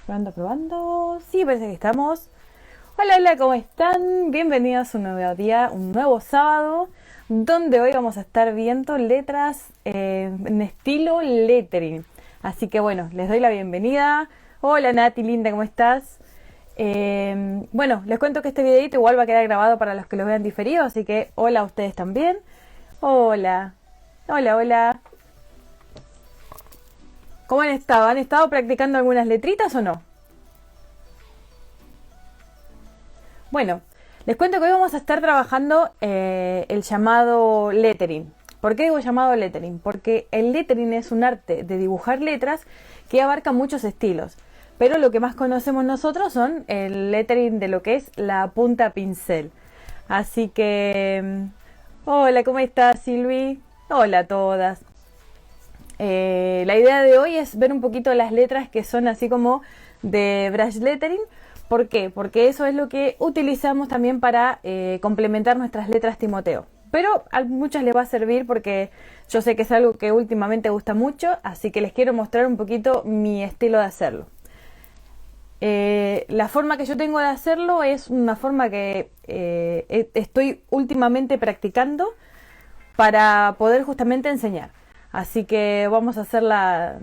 Probando, probando. Sí, parece que estamos. Hola, hola, ¿cómo están? Bienvenidos a un nuevo día, un nuevo sábado, donde hoy vamos a estar viendo letras en estilo lettering. Así que bueno, les doy la bienvenida. Hola Nati, linda, ¿cómo estás? Bueno, les cuento que este videito igual va a quedar grabado para los que lo vean diferido, así que hola a ustedes también. Hola, hola, hola. ¿Cómo han estado? ¿Han estado practicando algunas letritas o no? Bueno, les cuento que hoy vamos a estar trabajando el llamado lettering. ¿Por qué digo llamado lettering? Porque el lettering es un arte de dibujar letras que abarca muchos estilos. Pero lo que más conocemos nosotros son el lettering de lo que es la punta pincel. Así que, hola, ¿cómo estás, Silvi? Hola a todas. La idea de hoy es ver un poquito las letras que son así como de brush lettering. ¿Por qué? Porque eso es lo que utilizamos también para complementar nuestras letras Timoteo. Pero a muchas les va a servir porque yo sé que es algo que últimamente gusta mucho, así que les quiero mostrar un poquito mi estilo de hacerlo. La forma que yo tengo de hacerlo es una forma que estoy últimamente practicando para poder justamente enseñar. Así que vamos a hacer la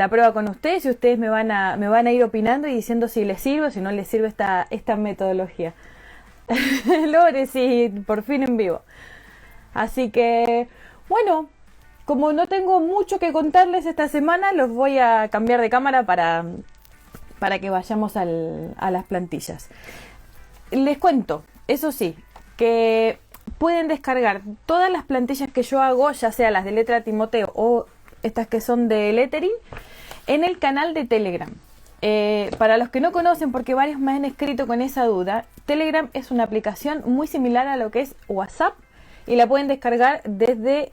prueba con ustedes y ustedes me van a ir opinando y diciendo si les sirve o si no les sirve esta metodología. Lore, sí, por fin en vivo. Así que, bueno, como no tengo mucho que contarles esta semana, los voy a cambiar de cámara para que vayamos a las plantillas. Les cuento, eso sí, que pueden descargar todas las plantillas que yo hago, ya sea las de letra Timoteo o estas que son de lettering, en el canal de Telegram. Para los que no conocen, porque varios me han escrito con esa duda, Telegram es una aplicación muy similar a lo que es WhatsApp y la pueden descargar desde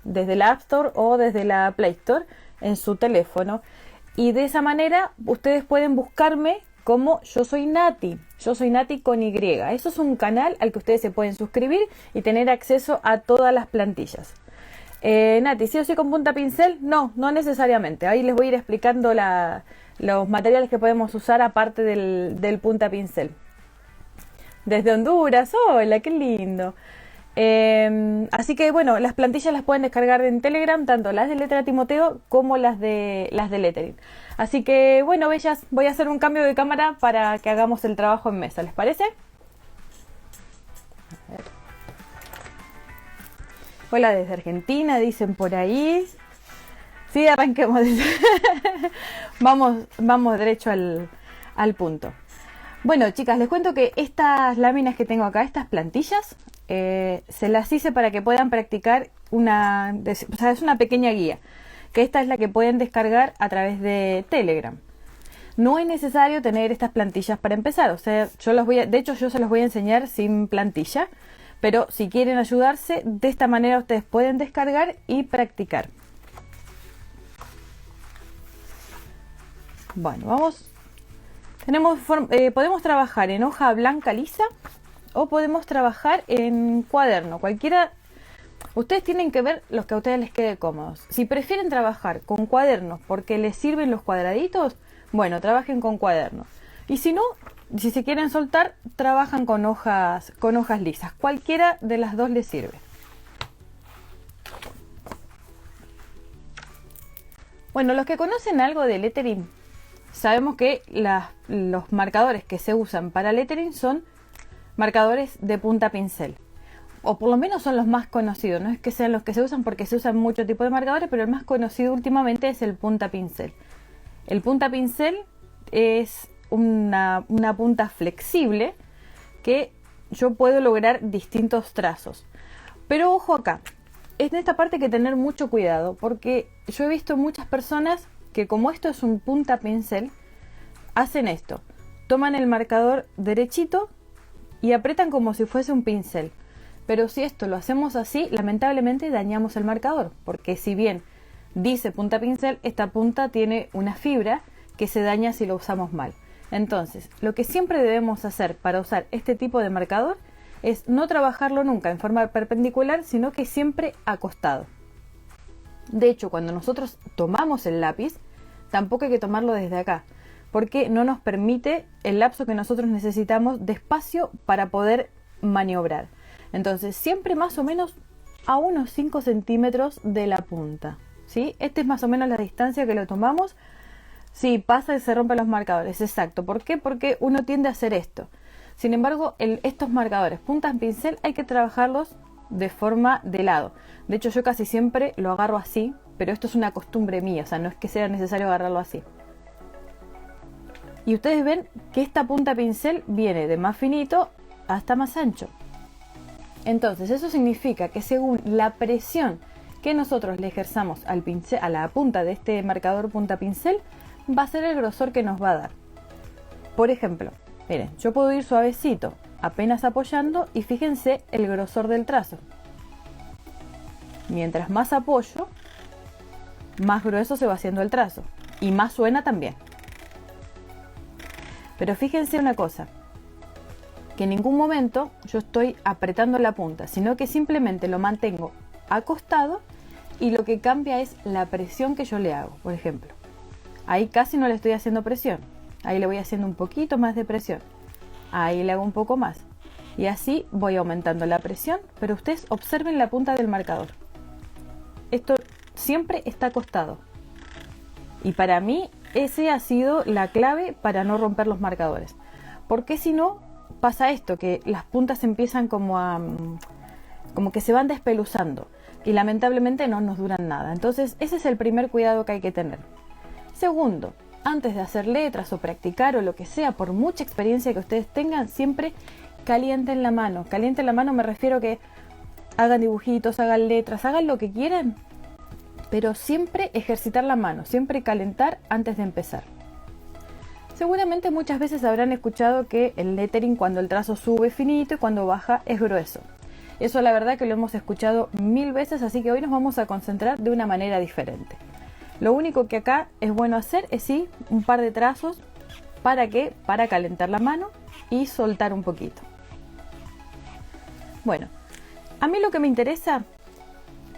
la App Store o desde la Play Store en su teléfono. Y de esa manera ustedes pueden buscarme como Yo Soy Nati. Yo Soy Nati con Y. Eso es un canal al que ustedes se pueden suscribir y tener acceso a todas las plantillas. Nati, ¿sí o sí con punta pincel? No, no necesariamente. Ahí les voy a ir explicando los materiales que podemos usar aparte del punta pincel. Desde Honduras, hola, qué lindo. Así que bueno, las plantillas las pueden descargar en Telegram, tanto las de letra Timoteo como las de lettering. Así que bueno, bellas, voy a hacer un cambio de cámara para que hagamos el trabajo en mesa, ¿les parece? Hola desde Argentina, dicen por ahí. Sí, arranquemos. Vamos derecho al punto. Bueno, chicas, les cuento que estas láminas que tengo acá, estas plantillas, se las hice para que puedan practicar o sea, es una pequeña guía, que esta es la que pueden descargar a través de Telegram. No es necesario tener estas plantillas para empezar, o sea, de hecho yo se los voy a enseñar sin plantilla, pero si quieren ayudarse, de esta manera ustedes pueden descargar y practicar. Bueno, vamos. Podemos trabajar en hoja blanca lisa o podemos trabajar en cuaderno, cualquiera. Ustedes tienen que ver los que a ustedes les quede cómodos. Si prefieren trabajar con cuadernos porque les sirven los cuadraditos, bueno, trabajen con cuadernos. Y si no, si se quieren soltar, trabajan con hojas lisas. Cualquiera de las dos les sirve. Bueno, los que conocen algo de lettering, sabemos que los marcadores que se usan para lettering son marcadores de punta pincel. O por lo menos son los más conocidos. No es que sean los que se usan porque se usan mucho tipo de marcadores, pero el más conocido últimamente es el punta pincel. El punta pincel es una punta flexible que yo puedo lograr distintos trazos. Pero ojo acá, en esta parte hay que tener mucho cuidado porque yo he visto muchas personas que, como esto es un punta pincel, hacen esto. Toman el marcador derechito y aprietan como si fuese un pincel. Pero si esto lo hacemos así, lamentablemente dañamos el marcador, porque si bien dice punta pincel, esta punta tiene una fibra que se daña si lo usamos mal. Entonces, lo que siempre debemos hacer para usar este tipo de marcador es no trabajarlo nunca en forma perpendicular, sino que siempre acostado. De hecho, cuando nosotros tomamos el lápiz, tampoco hay que tomarlo desde acá, porque no nos permite el lapso que nosotros necesitamos de espacio para poder maniobrar. Entonces siempre más o menos a unos 5 centímetros de la punta, ¿sí? Esta es más o menos la distancia que lo tomamos. Sí, pasa y se rompen los marcadores, exacto. ¿Por qué? Porque uno tiende a hacer esto. Sin embargo, estos marcadores puntas pincel hay que trabajarlos de forma de lado. De hecho, yo casi siempre lo agarro así, pero esto es una costumbre mía, o sea, no es que sea necesario agarrarlo así. Y ustedes ven que esta punta pincel viene de más finito hasta más ancho. Entonces, eso significa que según la presión que nosotros le ejerzamos al pincel, a la punta de este marcador punta pincel, va a ser el grosor que nos va a dar. Por ejemplo, miren, yo puedo ir suavecito, apenas apoyando, y fíjense el grosor del trazo. Mientras más apoyo, más grueso se va haciendo el trazo y más suena también. Pero fíjense una cosa, que en ningún momento yo estoy apretando la punta, sino que simplemente lo mantengo acostado y lo que cambia es la presión que yo le hago. Por ejemplo, ahí casi no le estoy haciendo presión, ahí le voy haciendo un poquito más de presión, ahí le hago un poco más y así voy aumentando la presión, pero ustedes observen la punta del marcador. Esto siempre está acostado y para mí ese ha sido la clave para no romper los marcadores, porque si no pasa esto, que las puntas empiezan como que se van despeluzando y lamentablemente no nos duran nada. Entonces ese es el primer cuidado que hay que tener. Segundo, antes de hacer letras o practicar o lo que sea, por mucha experiencia que ustedes tengan, siempre calienten la mano. Calienten la mano me refiero a que hagan dibujitos, hagan letras, hagan lo que quieran, pero siempre ejercitar la mano, siempre calentar antes de empezar. Seguramente muchas veces habrán escuchado que el lettering, cuando el trazo sube finito y cuando baja es grueso. Eso la verdad que lo hemos escuchado 1000 veces, así que hoy nos vamos a concentrar de una manera diferente. Lo único que acá es bueno hacer es sí un par de trazos. ¿Para qué? Para calentar la mano y soltar un poquito. Bueno, a mí lo que me interesa,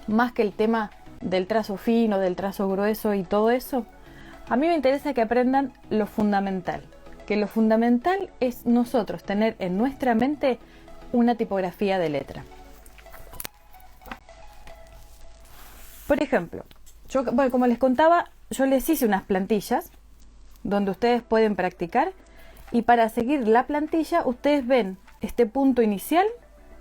más que el tema del trazo fino, del trazo grueso y todo eso, a mí me interesa que aprendan lo fundamental. Que lo fundamental es nosotros tener en nuestra mente una tipografía de letra. Por ejemplo, bueno, como les contaba, yo les hice unas plantillas donde ustedes pueden practicar, y para seguir la plantilla ustedes ven este punto inicial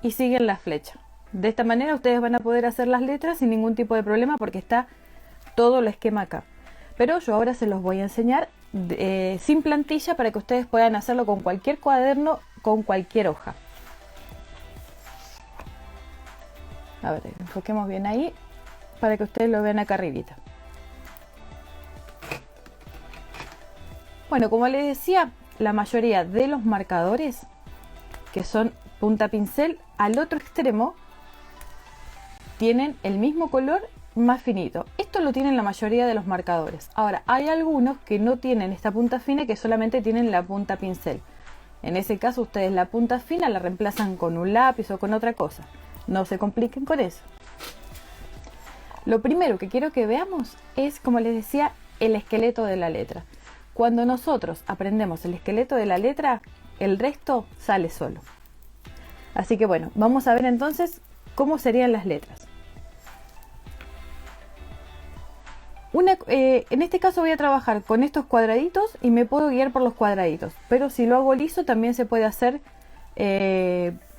y siguen la flecha. De esta manera ustedes van a poder hacer las letras sin ningún tipo de problema porque está todo el esquema acá. Pero yo ahora se los voy a enseñar sin plantilla para que ustedes puedan hacerlo con cualquier cuaderno, con cualquier hoja. A ver, enfoquemos bien ahí para que ustedes lo vean acá arribita. Bueno, como les decía, la mayoría de los marcadores que son punta pincel al otro extremo tienen el mismo color más finito. Esto lo tienen la mayoría de los marcadores. Ahora, hay algunos que no tienen esta punta fina, que solamente tienen la punta pincel. En ese caso, ustedes la punta fina la reemplazan con un lápiz o con otra cosa. No se compliquen con eso. Lo primero que quiero que veamos es, como les decía, el esqueleto de la letra. Cuando nosotros aprendemos el esqueleto de la letra, el resto sale solo. Así que bueno, vamos a ver entonces cómo serían las letras. En este caso voy a trabajar con estos cuadraditos y me puedo guiar por los cuadraditos, pero si lo hago liso también se puede hacer,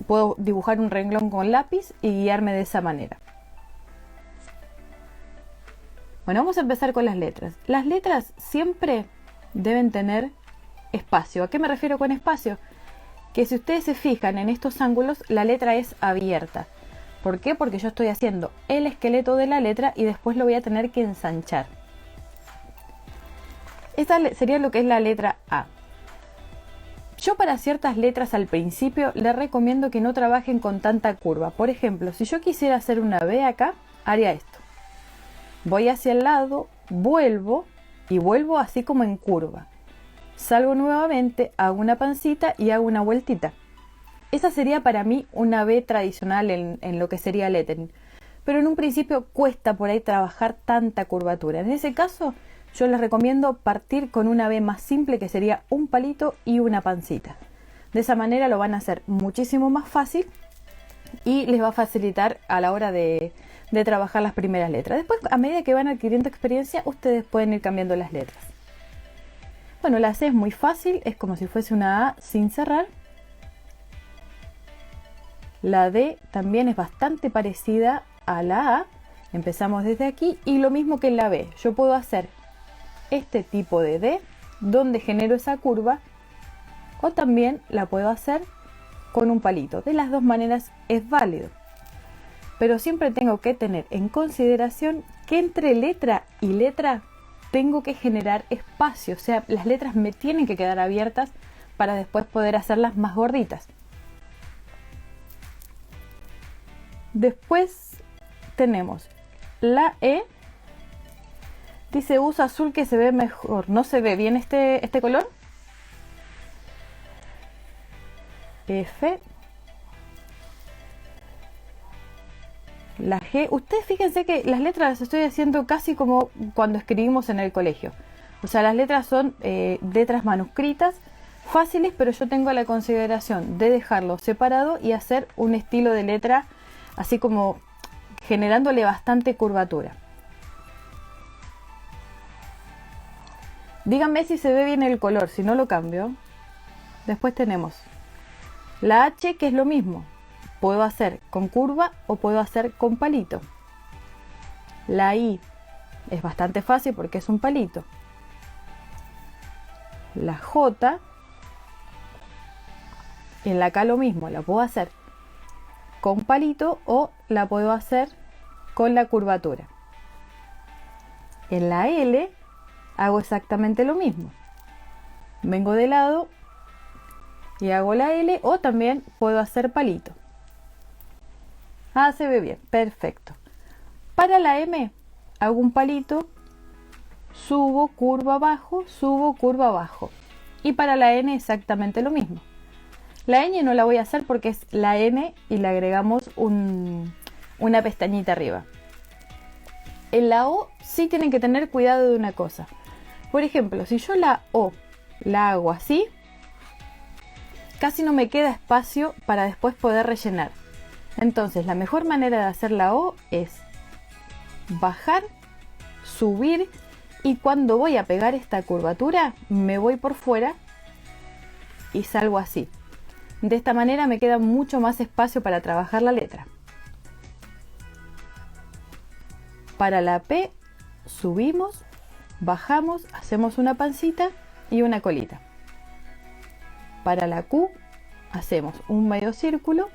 puedo dibujar un renglón con lápiz y guiarme de esa manera. Bueno, vamos a empezar con las letras. Las letras siempre deben tener espacio. ¿A qué me refiero con espacio? Que si ustedes se fijan en estos ángulos, la letra es abierta. ¿Por qué? Porque yo estoy haciendo el esqueleto de la letra y después lo voy a tener que ensanchar. Esta sería lo que es la letra A. Yo para ciertas letras al principio les recomiendo que no trabajen con tanta curva. Por ejemplo, si yo quisiera hacer una B acá, haría esto. Voy hacia el lado, vuelvo y vuelvo así como en curva. Salgo nuevamente, hago una pancita y hago una vueltita. Esa sería para mí una B tradicional en lo que sería lettering. Pero en un principio cuesta por ahí trabajar tanta curvatura. En ese caso, yo les recomiendo partir con una B más simple, que sería un palito y una pancita. De esa manera lo van a hacer muchísimo más fácil y les va a facilitar a la hora de trabajar las primeras letras. Después, a medida que van adquiriendo experiencia, ustedes pueden ir cambiando las letras. Bueno, la C es muy fácil, es como si fuese una A sin cerrar. La D también es bastante parecida a la A. Empezamos desde aquí y lo mismo que en la B. Yo puedo hacer este tipo de D donde genero esa curva, o también la puedo hacer con un palito. De las dos maneras es válido. Pero siempre tengo que tener en consideración que entre letra y letra tengo que generar espacio. O sea, las letras me tienen que quedar abiertas para después poder hacerlas más gorditas. Después tenemos la E. Dice usa azul que se ve mejor. ¿No se ve bien este color? F. La G. Ustedes fíjense que las letras las estoy haciendo casi como cuando escribimos en el colegio. O sea, las letras son letras manuscritas, fáciles, pero yo tengo la consideración de dejarlo separado y hacer un estilo de letra así como generándole bastante curvatura. Díganme si se ve bien el color, si no lo cambio. Después tenemos la H, que es lo mismo. Puedo hacer con curva o puedo hacer con palito. La I es bastante fácil porque es un palito. La J, en la K lo mismo, la puedo hacer con palito o la puedo hacer con la curvatura. En la L hago exactamente lo mismo. Vengo de lado y hago la L, o también puedo hacer palito. Ah, se ve bien, perfecto. Para la M hago un palito, subo, curva abajo, subo, curva abajo. Y para la N exactamente lo mismo. La ñ no la voy a hacer porque es la N y le agregamos una pestañita arriba. En la O sí tienen que tener cuidado de una cosa. Por ejemplo, si yo la O la hago así, casi no me queda espacio para después poder rellenar. Entonces, la mejor manera de hacer la O es bajar, subir, y cuando voy a pegar esta curvatura, me voy por fuera y salgo así. De esta manera me queda mucho más espacio para trabajar la letra. Para la P, subimos, bajamos, hacemos una pancita y una colita. Para la Q, hacemos un medio círculo,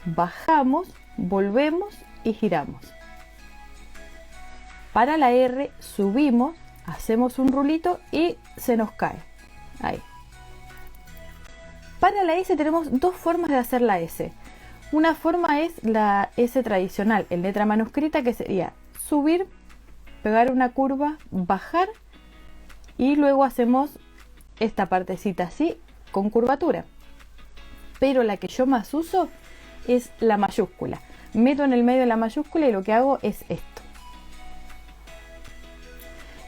bajamos, volvemos y giramos. Para la R, subimos, hacemos un rulito y se nos cae. Ahí. Para la S tenemos dos formas de hacer la S. Una forma es la S tradicional, en letra manuscrita, que sería subir, pegar una curva, bajar, y luego hacemos esta partecita así con curvatura. Pero la que yo más uso es la mayúscula. Meto en el medio de la mayúscula y lo que hago es esto.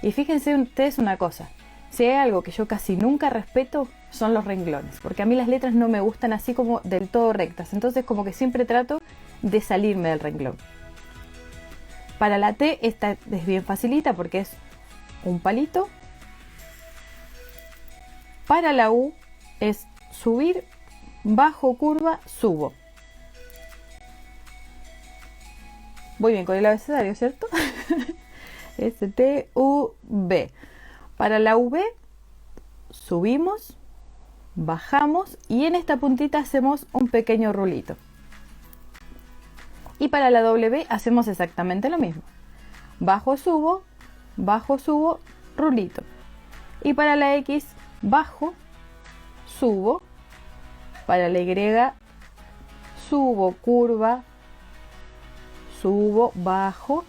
Y fíjense ustedes una cosa, si hay algo que yo casi nunca respeto son los renglones, porque a mí las letras no me gustan así como del todo rectas, entonces como que siempre trato de salirme del renglón. Para la T esta es bien facilita porque es un palito. Para la U es subir, bajo, curva, subo. Voy bien con el abecedario, ¿cierto? S, T, U, V. Para la V subimos, bajamos y en esta puntita hacemos un pequeño rulito. Y para la W hacemos exactamente lo mismo. Bajo, subo, rulito. Y para la X, bajo, subo. Para la Y, subo, curva, subo, bajo.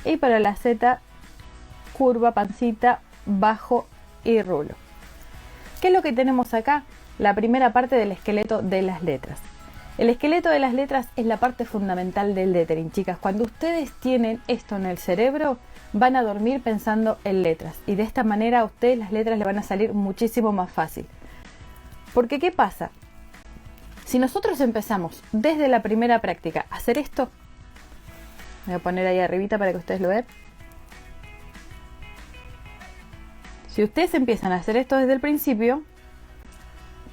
Y para la Z, curva, pancita, bajo y rulo. ¿Qué es lo que tenemos acá? La primera parte del esqueleto de las letras. El esqueleto de las letras es la parte fundamental del lettering, chicas. Cuando ustedes tienen esto en el cerebro, van a dormir pensando en letras. Y de esta manera a ustedes las letras le van a salir muchísimo más fácil. Porque ¿qué pasa? Si nosotros empezamos desde la primera práctica a hacer esto, voy a poner ahí arribita para que ustedes lo vean. Si ustedes empiezan a hacer esto desde el principio,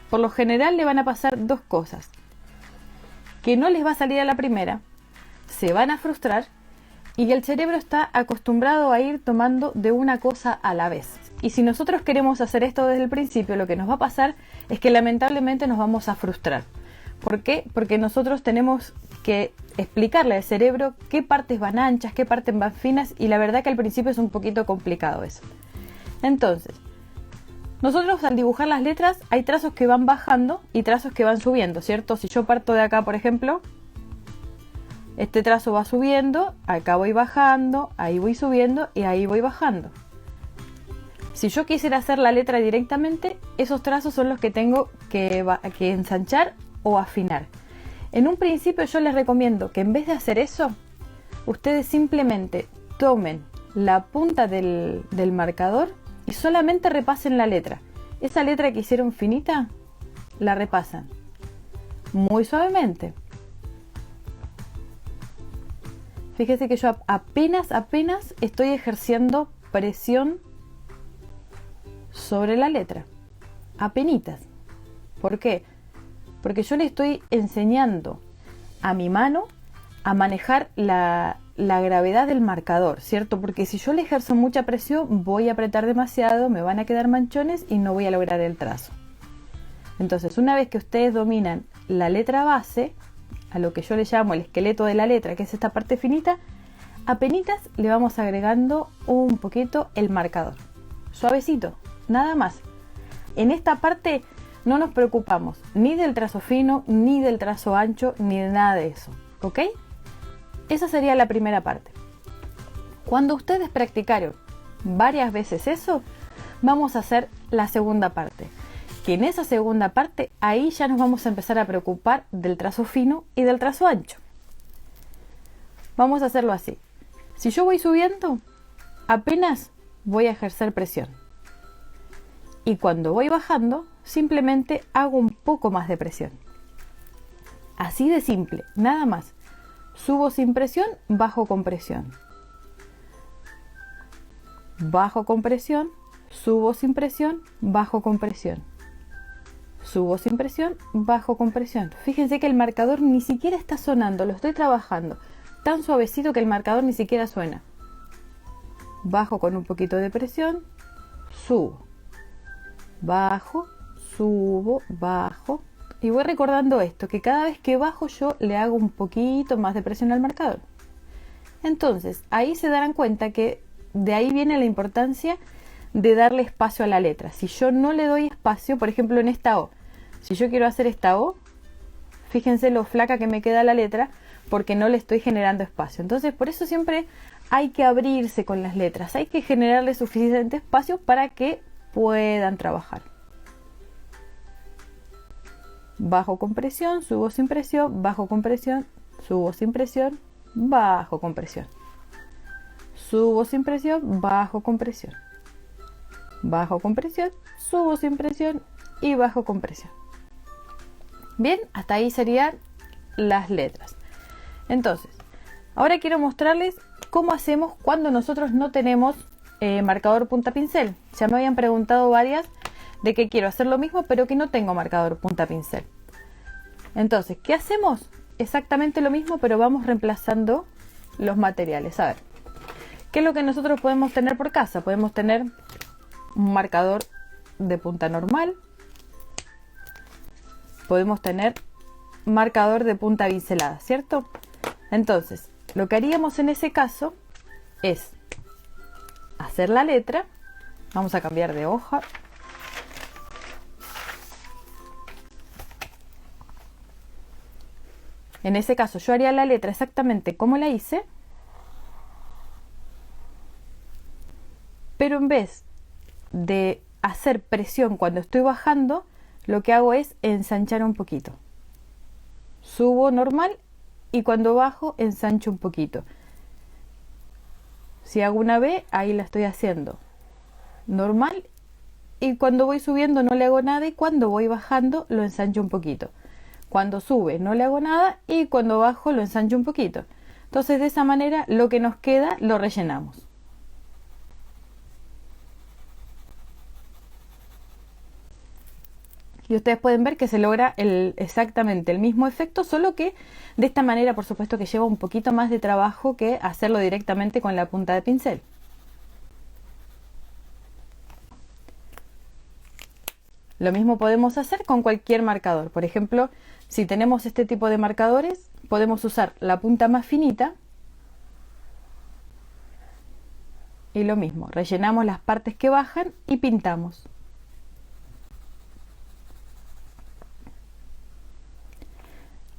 por lo general le van a pasar dos cosas. Que no les va a salir a la primera, se van a frustrar y el cerebro está acostumbrado a ir tomando de una cosa a la vez. Y si nosotros queremos hacer esto desde el principio, lo que nos va a pasar es que lamentablemente nos vamos a frustrar. ¿Por qué? Porque nosotros tenemos que explicarle al cerebro qué partes van anchas, qué partes van finas, y la verdad que al principio es un poquito complicado eso. Entonces, nosotros al dibujar las letras hay trazos que van bajando y trazos que van subiendo, ¿cierto? Si yo parto de acá, por ejemplo, este trazo va subiendo, acá voy bajando, ahí voy subiendo y ahí voy bajando. Si yo quisiera hacer la letra directamente, esos trazos son los que tengo que ensanchar o afinar. En un principio yo les recomiendo que en vez de hacer eso, ustedes simplemente tomen la punta del marcador y solamente repasen la letra. Esa letra que hicieron finita, la repasan muy suavemente. Fíjese que yo apenas estoy ejerciendo presión sobre la letra. Apenitas. ¿Por qué? Porque yo le estoy enseñando a mi mano a manejar la gravedad del marcador, ¿cierto? Porque si yo le ejerzo mucha presión, voy a apretar demasiado, me van a quedar manchones y no voy a lograr el trazo. Entonces, una vez que ustedes dominan la letra base, a lo que yo le llamo el esqueleto de la letra, que es esta parte finita, apenitas le vamos agregando un poquito el marcador. Suavecito, nada más. En esta parte no nos preocupamos ni del trazo fino, ni del trazo ancho, ni de nada de eso, ¿ok? Esa sería la primera parte. Cuando ustedes practicaron varias veces eso, vamos a hacer la segunda parte. Que en esa segunda parte, ahí ya nos vamos a empezar a preocupar del trazo fino y del trazo ancho. Vamos a hacerlo así. Si yo voy subiendo, apenas voy a ejercer presión. Y cuando voy bajando, simplemente hago un poco más de presión. Así de simple, nada más. Subo sin presión, bajo con presión. Bajo con presión, subo sin presión, bajo con presión. Subo sin presión, bajo con presión. Fíjense que el marcador ni siquiera está sonando, lo estoy trabajando tan suavecito que el marcador ni siquiera suena. Bajo con un poquito de presión, subo. Bajo, subo, bajo. Y voy recordando esto, que cada vez que bajo yo le hago un poquito más de presión al marcador. Entonces, ahí se darán cuenta que de ahí viene la importancia de darle espacio a la letra. Si yo no le doy espacio, por ejemplo en esta O, si yo quiero hacer esta O, fíjense lo flaca que me queda la letra porque no le estoy generando espacio. Entonces, por eso siempre hay que abrirse con las letras, hay que generarle suficiente espacio para que puedan trabajar. Bajo con presión, subo sin presión, bajo con presión, subo sin presión, bajo con presión. Subo sin presión, bajo con presión. Bajo con presión, subo sin presión y bajo con presión. Bien, hasta ahí serían las letras. Entonces, ahora quiero mostrarles cómo hacemos cuando nosotros no tenemos marcador punta pincel. Ya me habían preguntado varias de que quiero hacer lo mismo pero que no tengo marcador punta pincel. Entonces, ¿qué hacemos? Exactamente lo mismo, pero vamos reemplazando los materiales. A ver, ¿qué es lo que nosotros podemos tener por casa? Podemos tener un marcador de punta normal, podemos tener marcador de punta pincelada, ¿cierto? Entonces, lo que haríamos en ese caso es hacer la letra. Vamos a cambiar de hoja. En ese caso yo haría la letra exactamente como la hice, pero en vez de hacer presión cuando estoy bajando, lo que hago es ensanchar un poquito. Subo normal y cuando bajo ensancho un poquito. Si hago una B, ahí la estoy haciendo normal, y cuando voy subiendo no le hago nada, y cuando voy bajando lo ensancho un poquito. Cuando sube no le hago nada, y cuando bajo lo ensancho un poquito. Entonces de esa manera lo que nos queda lo rellenamos. Y ustedes pueden ver que se logra exactamente el mismo efecto, solo que de esta manera, por supuesto, que lleva un poquito más de trabajo que hacerlo directamente con la punta de pincel. Lo mismo podemos hacer con cualquier marcador. Por ejemplo, si tenemos este tipo de marcadores, podemos usar la punta más finita y lo mismo, rellenamos las partes que bajan y pintamos.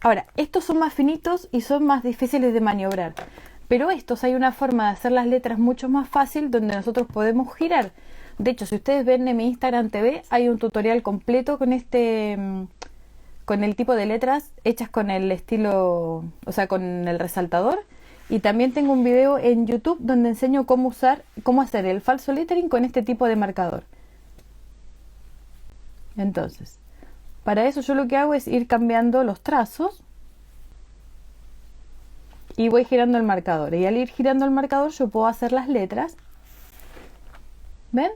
Ahora, estos son más finitos y son más difíciles de maniobrar, pero estos hay una forma de hacer las letras mucho más fácil, donde nosotros podemos girar. De hecho, si ustedes ven en mi Instagram TV, hay un tutorial completo con con el tipo de letras hechas con el estilo, o sea, con el resaltador. Y también tengo un video en YouTube donde enseño cómo hacer el falso lettering con este tipo de marcador. Entonces, para eso yo lo que hago es ir cambiando los trazos y voy girando el marcador. Y al ir girando el marcador yo puedo hacer las letras. ¿Ven?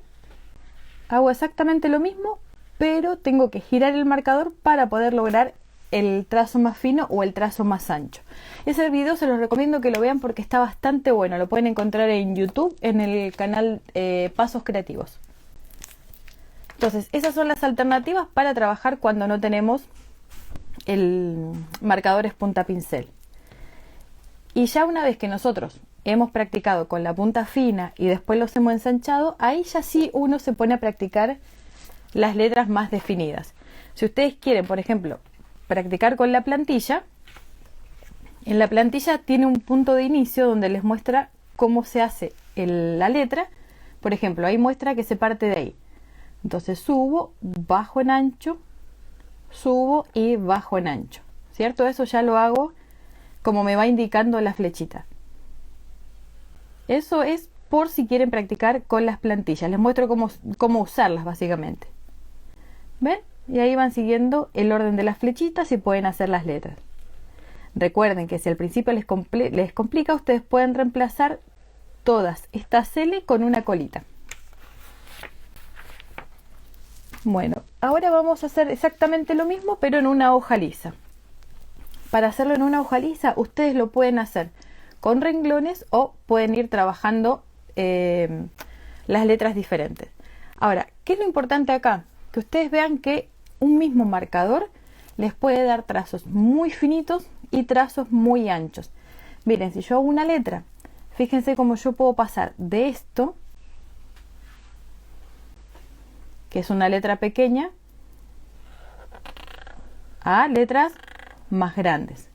Hago exactamente lo mismo, pero tengo que girar el marcador para poder lograr el trazo más fino o el trazo más ancho. Ese video se los recomiendo que lo vean porque está bastante bueno. Lo pueden encontrar en YouTube, en el canal Pasos Creativos. Entonces, esas son las alternativas para trabajar cuando no tenemos el marcadores punta pincel. Y ya una vez que nosotros hemos practicado con la punta fina y después los hemos ensanchado, ahí ya sí uno se pone a practicar las letras más definidas. Si ustedes quieren, por ejemplo, practicar con la plantilla, en la plantilla tiene un punto de inicio donde les muestra cómo se hace la letra. Por ejemplo, ahí muestra que se parte de ahí. Entonces subo, bajo en ancho, subo y bajo en ancho, ¿cierto? Eso ya lo hago como me va indicando la flechita. Eso es por si quieren practicar con las plantillas. Les muestro cómo usarlas básicamente. ¿Ven? Y ahí van siguiendo el orden de las flechitas y pueden hacer las letras. Recuerden que si al principio les complica, ustedes pueden reemplazar todas estas L con una colita. Bueno, ahora vamos a hacer exactamente lo mismo, pero en una hoja lisa. Para hacerlo en una hoja lisa, ustedes lo pueden hacer con renglones o pueden ir trabajando las letras diferentes. Ahora, ¿qué es lo importante acá? Que ustedes vean que un mismo marcador les puede dar trazos muy finitos y trazos muy anchos. Miren, si yo hago una letra, fíjense cómo yo puedo pasar de esto, que es una letra pequeña, a letras más grandes.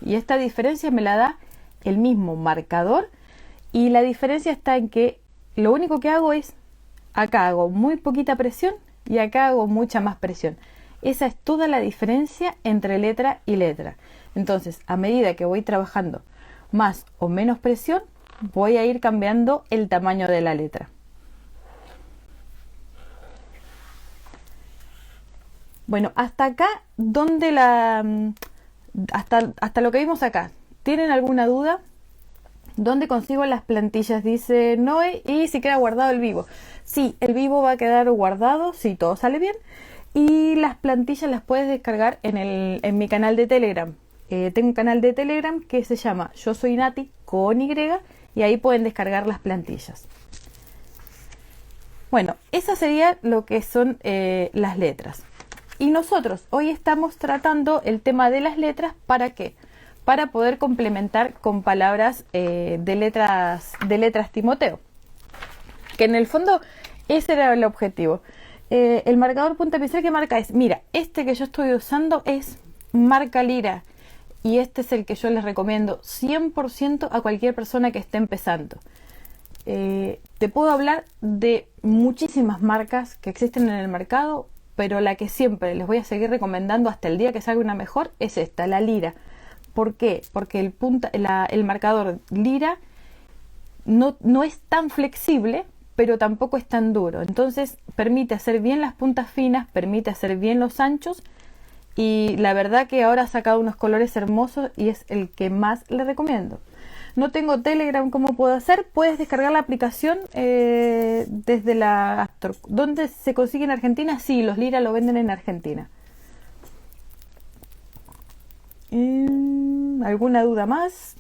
Y esta diferencia me la da el mismo marcador, y la diferencia está en que lo único que hago es, acá hago muy poquita presión y acá hago mucha más presión. Esa es toda la diferencia entre letra y letra. Entonces, a medida que voy trabajando más o menos presión, voy a ir cambiando el tamaño de la letra. Bueno, hasta acá, hasta lo que vimos acá, ¿tienen alguna duda? ¿Dónde consigo las plantillas? Dice Noé, y si queda guardado el vivo. Sí, el vivo va a quedar guardado si todo sale bien. Y las plantillas las puedes descargar en mi canal de Telegram. Tengo un canal de Telegram que se llama Yo Soy Nati con Y, y ahí pueden descargar las plantillas. Bueno, esa sería lo que son las letras. Y nosotros hoy estamos tratando el tema de las letras. ¿Para qué? Para poder complementar con palabras de letras Timoteo. Que en el fondo ese era el objetivo. El marcador punta pincel, ¿qué marca es? Mira, este que yo estoy usando es marca Lira. Y este es el que yo les recomiendo 100% a cualquier persona que esté empezando. Te puedo hablar de muchísimas marcas que existen en el mercado, pero la que siempre les voy a seguir recomendando hasta el día que salga una mejor es esta, la Lira. ¿Por qué? Porque el marcador Lira no es tan flexible, pero tampoco es tan duro. Entonces permite hacer bien las puntas finas, permite hacer bien los anchos, y la verdad que ahora ha sacado unos colores hermosos y es el que más le recomiendo. No tengo Telegram, ¿cómo puedo hacer? Puedes descargar la aplicación desde la App Store. ¿Dónde se consigue en Argentina? Sí, los Lira lo venden en Argentina. ¿Alguna duda más?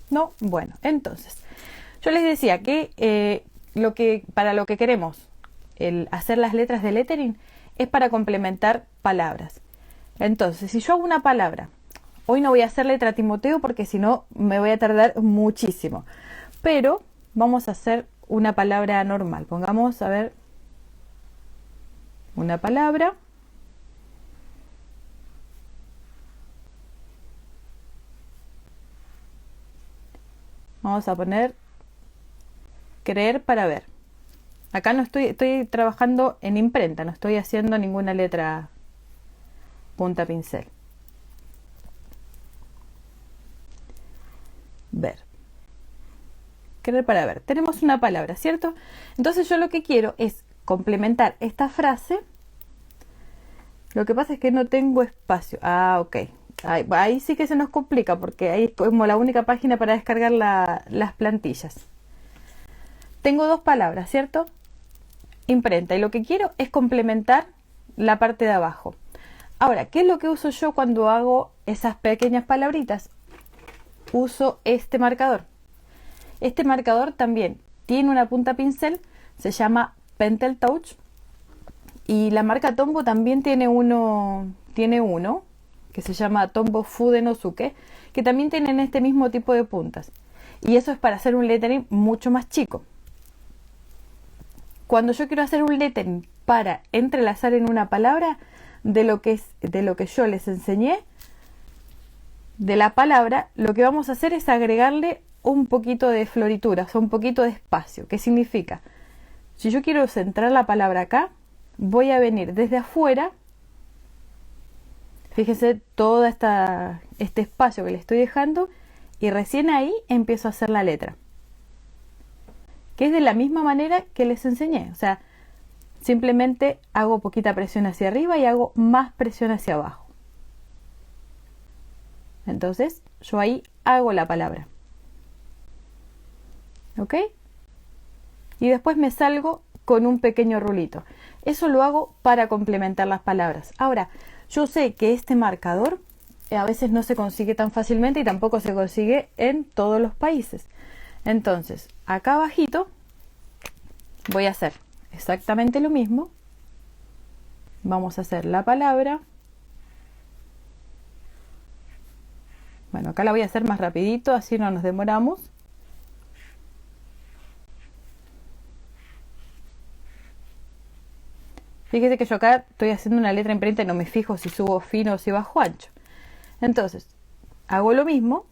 No, bueno, entonces yo les decía que para lo que queremos hacer las letras de lettering es para complementar palabras. Entonces, si yo hago una palabra, hoy no voy a hacer letra Timoteo porque si no me voy a tardar muchísimo, pero vamos a hacer una palabra normal. Pongamos, a ver, una palabra. Vamos a poner creer para ver. Acá no estoy trabajando en imprenta, no estoy haciendo ninguna letra punta pincel. Ver. Creer para ver. Tenemos una palabra, ¿cierto? Entonces yo lo que quiero es complementar esta frase. Lo que pasa es que no tengo espacio. Ah, ok. Ahí sí que se nos complica porque ahí es como la única página para descargar las plantillas. Tengo dos palabras, ¿cierto? Imprenta, y lo que quiero es complementar la parte de abajo. Ahora, ¿qué es lo que uso yo cuando hago esas pequeñas palabritas? Uso este marcador. Este marcador también tiene una punta pincel, se llama Pentel Touch, y la marca Tombow también tiene uno que se llama Tombow Fudenosuke, que también tienen este mismo tipo de puntas, y eso es para hacer un lettering mucho más chico. Cuando yo quiero hacer un lettering para entrelazar en una palabra, de lo que yo les enseñé, de la palabra, lo que vamos a hacer es agregarle un poquito de floritura, o sea, un poquito de espacio. ¿Qué significa? Si yo quiero centrar la palabra acá, voy a venir desde afuera. Fíjense todo este espacio que le estoy dejando, y recién ahí empiezo a hacer la letra, que es de la misma manera que les enseñé. O sea, simplemente hago poquita presión hacia arriba y hago más presión hacia abajo. Entonces yo ahí hago la palabra, ¿ok? Y después me salgo con un pequeño rulito. Eso lo hago para complementar las palabras. Ahora, yo sé que este marcador a veces no se consigue tan fácilmente y tampoco se consigue en todos los países. Entonces, acá abajito voy a hacer exactamente lo mismo. Vamos a hacer la palabra. Bueno, acá la voy a hacer más rapidito, así no nos demoramos. Fíjese que yo acá estoy haciendo una letra imprenta y no me fijo si subo fino o si bajo ancho. Entonces, hago lo mismo,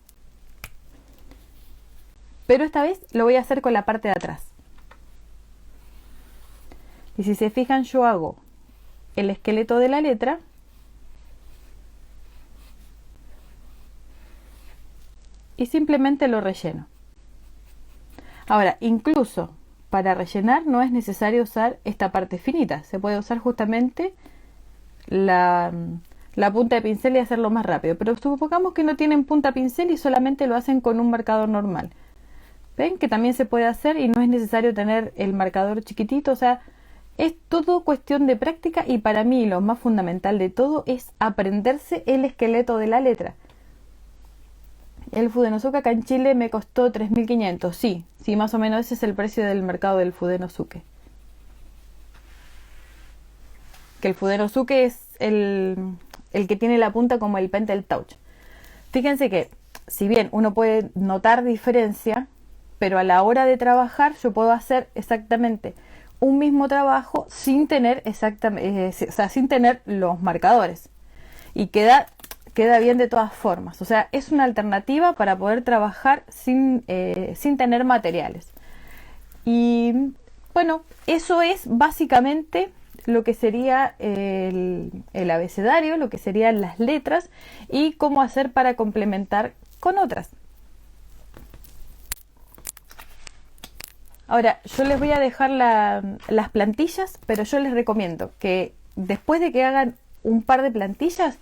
pero esta vez lo voy a hacer con la parte de atrás. Y si se fijan, yo hago el esqueleto de la letra y simplemente lo relleno. Ahora, incluso para rellenar no es necesario usar esta parte finita, se puede usar justamente la punta de pincel y hacerlo más rápido, pero supongamos que no tienen punta pincel y solamente lo hacen con un marcador normal. ¿Ven que también se puede hacer y no es necesario tener el marcador chiquitito? O sea, es todo cuestión de práctica, y para mí lo más fundamental de todo es aprenderse el esqueleto de la letra. El Fudenosuke acá en Chile me costó 3.500. Sí, más o menos ese es el precio del mercado del Fudenosuke. Que el Fudenosuke es el que tiene la punta como el Pentel Touch. Fíjense que, si bien uno puede notar diferencia, pero a la hora de trabajar yo puedo hacer exactamente un mismo trabajo sin tener sin tener los marcadores, y queda bien de todas formas. O sea, es una alternativa para poder trabajar sin tener materiales. Y bueno, eso es básicamente lo que sería el abecedario, lo que serían las letras y cómo hacer para complementar con otras. Ahora, yo les voy a dejar las plantillas, pero yo les recomiendo que después de que hagan un par de plantillas,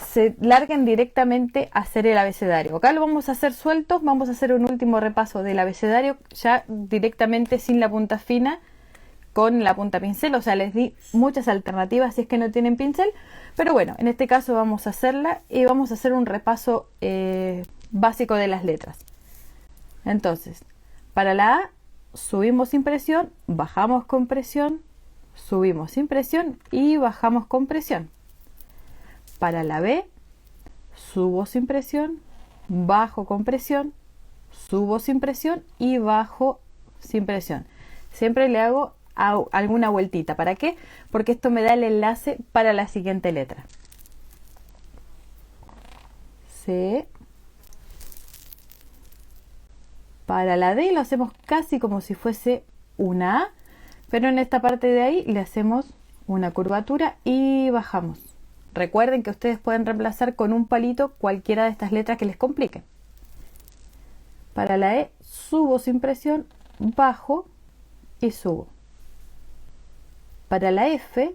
se larguen directamente a hacer el abecedario. Acá lo vamos a hacer sueltos, vamos a hacer un último repaso del abecedario ya directamente sin la punta fina, con la punta pincel. O sea, les di muchas alternativas si es que no tienen pincel, pero bueno, en este caso vamos a hacerla y vamos a hacer un repaso básico de las letras. Entonces, para la A subimos sin presión, bajamos con presión, subimos sin presión y bajamos con presión. Para la B, subo sin presión, bajo con presión, subo sin presión y bajo sin presión. Siempre le hago alguna vueltita. ¿Para qué? Porque esto me da el enlace para la siguiente letra. C. Para la D lo hacemos casi como si fuese una A, pero en esta parte de ahí le hacemos una curvatura y bajamos. Recuerden que ustedes pueden reemplazar con un palito cualquiera de estas letras que les compliquen. Para la E subo sin presión, bajo y subo. Para la F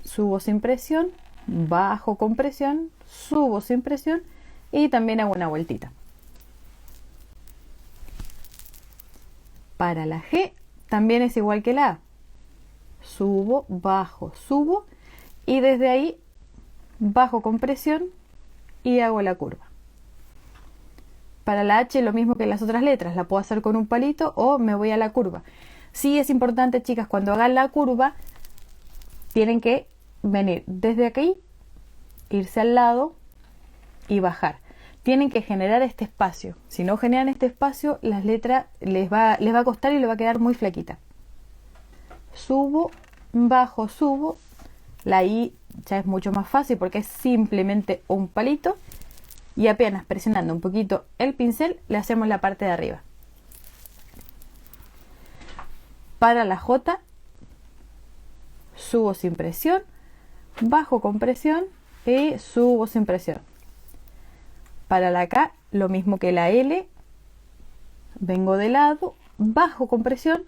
subo sin presión, bajo con presión, subo sin presión y también hago una vueltita. Para la G también es igual que la A. Subo, bajo, subo y desde ahí bajo con presión y hago la curva. Para la H lo mismo que las otras letras, la puedo hacer con un palito o me voy a la curva. Sí es importante, chicas, cuando hagan la curva tienen que venir desde aquí, irse al lado y bajar. Tienen que generar este espacio. Si no generan este espacio, las letras les va a costar y les va a quedar muy flaquita. Subo, bajo, subo. La I ya es mucho más fácil porque es simplemente un palito. Y apenas presionando un poquito el pincel, le hacemos la parte de arriba. Para la J, subo sin presión, bajo con presión y subo sin presión. Para la K, lo mismo que la L, vengo de lado, bajo con presión,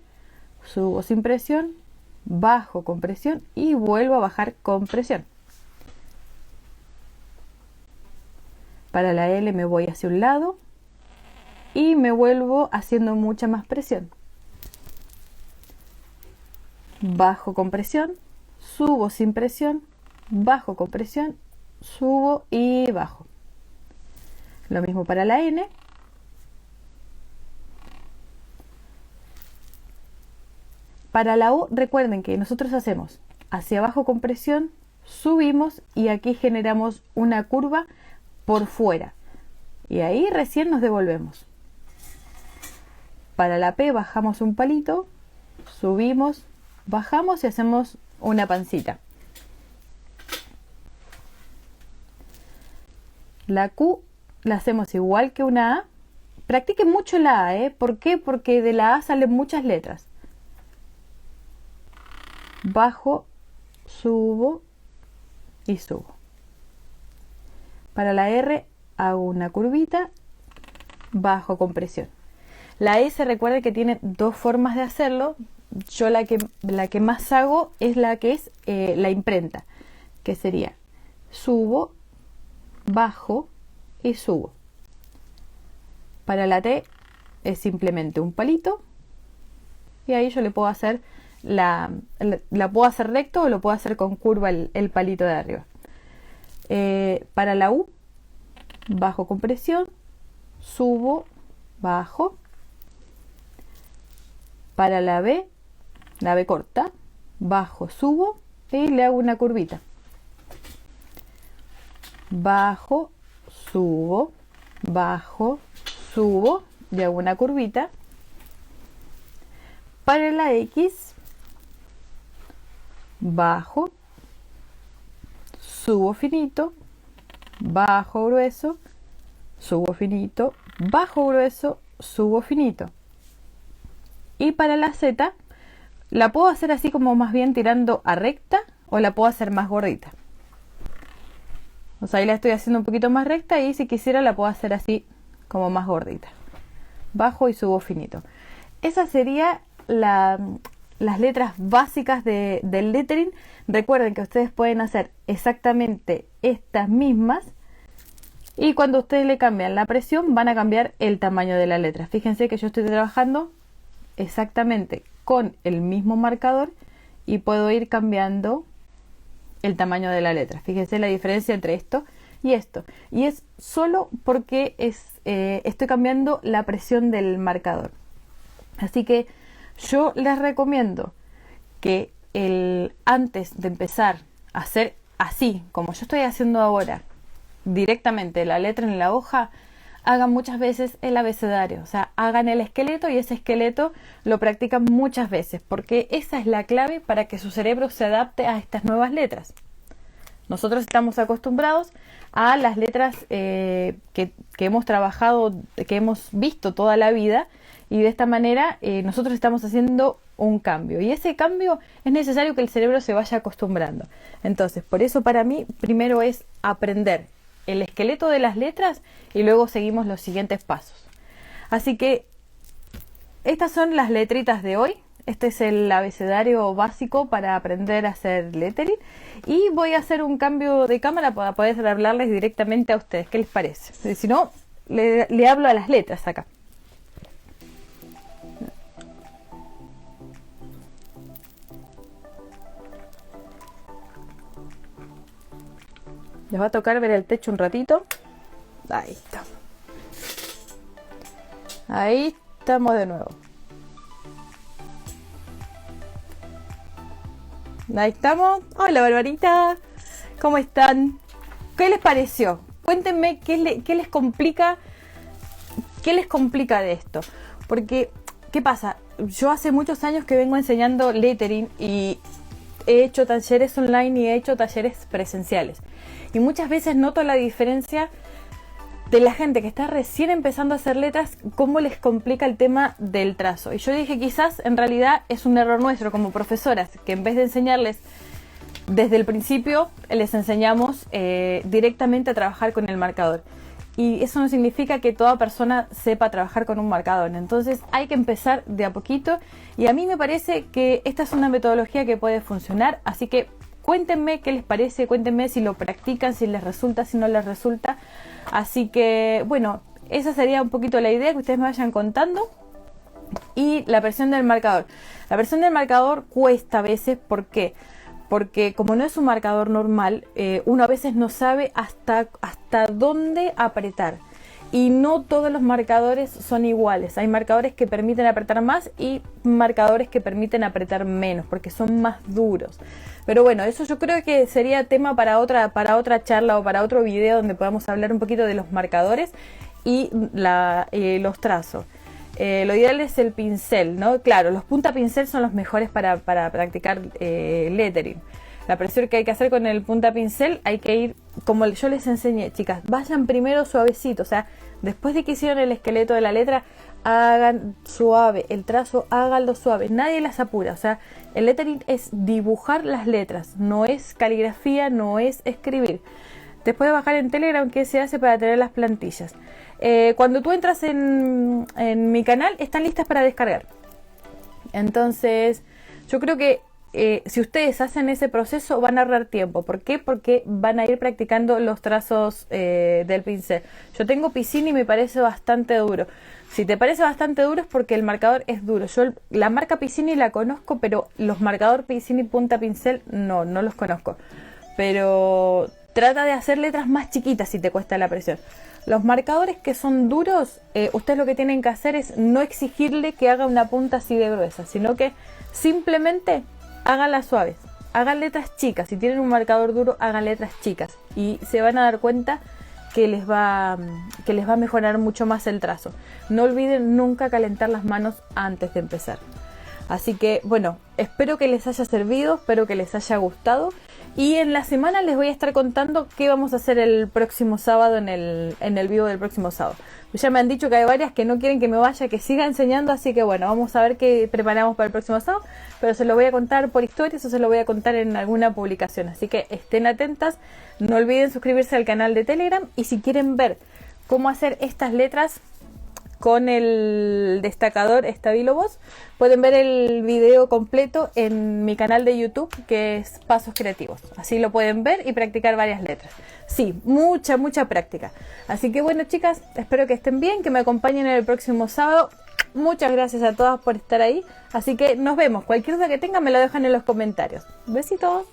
subo sin presión, bajo con presión y vuelvo a bajar con presión. Para la L me voy hacia un lado y me vuelvo haciendo mucha más presión. Bajo con presión, subo sin presión, bajo con presión, subo y bajo. Lo mismo para la N. Para la U, recuerden que nosotros hacemos hacia abajo con presión, subimos y aquí generamos una curva por fuera. Y ahí recién nos devolvemos. Para la P bajamos un palito, subimos, bajamos y hacemos una pancita. La Q la hacemos igual que una A. Practiquen mucho la A, ¿eh? ¿Por qué? Porque de la A salen muchas letras. Bajo, subo y subo. Para la R hago una curvita, bajo con presión. La S, recuerden que tiene dos formas de hacerlo. Yo la que más hago es la que es la imprenta, que sería subo, bajo y subo. Para la T es simplemente un palito y ahí yo le puedo hacer la puedo hacer recto o lo puedo hacer con curva el palito de arriba. Para la U, bajo con presión, subo, bajo. Para la B corta, bajo, subo y le hago una curvita. Bajo, subo, bajo, subo y hago una curvita. Para la X, bajo, subo finito, bajo grueso, subo finito, bajo grueso, subo finito. Y para la Z, la puedo hacer así como más bien tirando a recta o la puedo hacer más gordita. O sea, ahí la estoy haciendo un poquito más recta y si quisiera la puedo hacer así como más gordita. Bajo y subo finito. esa sería las letras básicas del lettering. Recuerden que ustedes pueden hacer exactamente estas mismas y cuando ustedes le cambian la presión van a cambiar el tamaño de la letra. Fíjense que yo estoy trabajando exactamente con el mismo marcador y puedo ir cambiando el tamaño de la letra. Fíjense la diferencia entre esto y esto. Y es solo porque estoy cambiando la presión del marcador. Así que yo les recomiendo que antes de empezar a hacer así, como yo estoy haciendo ahora, directamente la letra en la hoja, hagan muchas veces el abecedario, o sea, hagan el esqueleto y ese esqueleto lo practican muchas veces, porque esa es la clave para que su cerebro se adapte a estas nuevas letras. Nosotros estamos acostumbrados a las letras que hemos trabajado, que hemos visto toda la vida, y de esta manera nosotros estamos haciendo un cambio, y ese cambio es necesario que el cerebro se vaya acostumbrando. Entonces, por eso para mí primero es aprender el esqueleto de las letras y luego seguimos los siguientes pasos. Así que estas son las letritas de hoy. Este es el abecedario básico para aprender a hacer lettering, y voy a hacer un cambio de cámara para poder hablarles directamente a ustedes. ¿Qué les parece? Si no, le hablo a las letras acá. Les va a tocar ver el techo un ratito. Ahí estamos. Ahí estamos de nuevo. Ahí estamos. Hola, Barbarita. ¿Cómo están? ¿Qué les pareció? Cuéntenme qué les complica. ¿Qué les complica de esto? Porque, ¿qué pasa? Yo hace muchos años que vengo enseñando lettering y he hecho talleres online y he hecho talleres presenciales. Y muchas veces noto la diferencia de la gente que está recién empezando a hacer letras, cómo les complica el tema del trazo. Y yo dije, quizás en realidad es un error nuestro como profesoras, que en vez de enseñarles desde el principio, les enseñamos directamente a trabajar con el marcador. Y eso no significa que toda persona sepa trabajar con un marcador. Entonces hay que empezar de a poquito, y a mí me parece que esta es una metodología que puede funcionar. Así que cuéntenme qué les parece, cuéntenme si lo practican, si les resulta, si no les resulta. Así que, bueno, esa sería un poquito la idea, que ustedes me vayan contando. Y la presión del marcador. La presión del marcador cuesta a veces. ¿Por qué? Porque como no es un marcador normal, uno a veces no sabe hasta dónde apretar. Y no todos los marcadores son iguales. Hay marcadores que permiten apretar más y marcadores que permiten apretar menos, porque son más duros. Pero bueno, eso yo creo que sería tema para otra charla o para otro video donde podamos hablar un poquito de los marcadores y los trazos. Lo ideal es el pincel, ¿no? Claro, los punta pincel son los mejores para practicar lettering. La presión que hay que hacer con el punta pincel, hay que ir, como yo les enseñé, chicas, vayan primero suavecito, o sea, después de que hicieron el esqueleto de la letra, hagan suave, el trazo háganlo suave, nadie las apura. O sea, el lettering es dibujar las letras, no es caligrafía, no es escribir. Después de bajar en Telegram, ¿qué se hace para tener las plantillas? Cuando tú entras en mi canal, están listas para descargar. Entonces, yo creo que si ustedes hacen ese proceso van a ahorrar tiempo. ¿Por qué? Porque van a ir practicando los trazos del pincel. Yo tengo Piscini y me parece bastante duro. Si te parece bastante duro es porque el marcador es duro. Yo la marca Piscini la conozco, pero los marcadores Piscini punta pincel no los conozco. Pero trata de hacer letras más chiquitas si te cuesta la presión. Los marcadores que son duros, ustedes lo que tienen que hacer es no exigirle que haga una punta así de gruesa, sino que simplemente háganlas suaves, hagan letras chicas. Si tienen un marcador duro, hagan letras chicas y se van a dar cuenta que les va a mejorar mucho más el trazo. No olviden nunca calentar las manos antes de empezar. Así que bueno, espero que les haya servido, espero que les haya gustado. Y en la semana les voy a estar contando qué vamos a hacer el próximo sábado en el vivo del próximo sábado. Ya me han dicho que hay varias que no quieren que me vaya, que siga enseñando, así que bueno, vamos a ver qué preparamos para el próximo sábado, pero se lo voy a contar por historias o se lo voy a contar en alguna publicación, así que estén atentas. No olviden suscribirse al canal de Telegram, y si quieren ver cómo hacer estas letras, con el destacador Stabilo Boss. Pueden ver el video completo en mi canal de YouTube, que es Pasos Creativos. Así lo pueden ver y practicar varias letras. Sí, mucha práctica. Así que bueno, chicas, espero que estén bien, que me acompañen el próximo sábado. Muchas gracias a todas por estar ahí. Así que nos vemos. Cualquier duda que tengan me lo dejan en los comentarios. Besitos.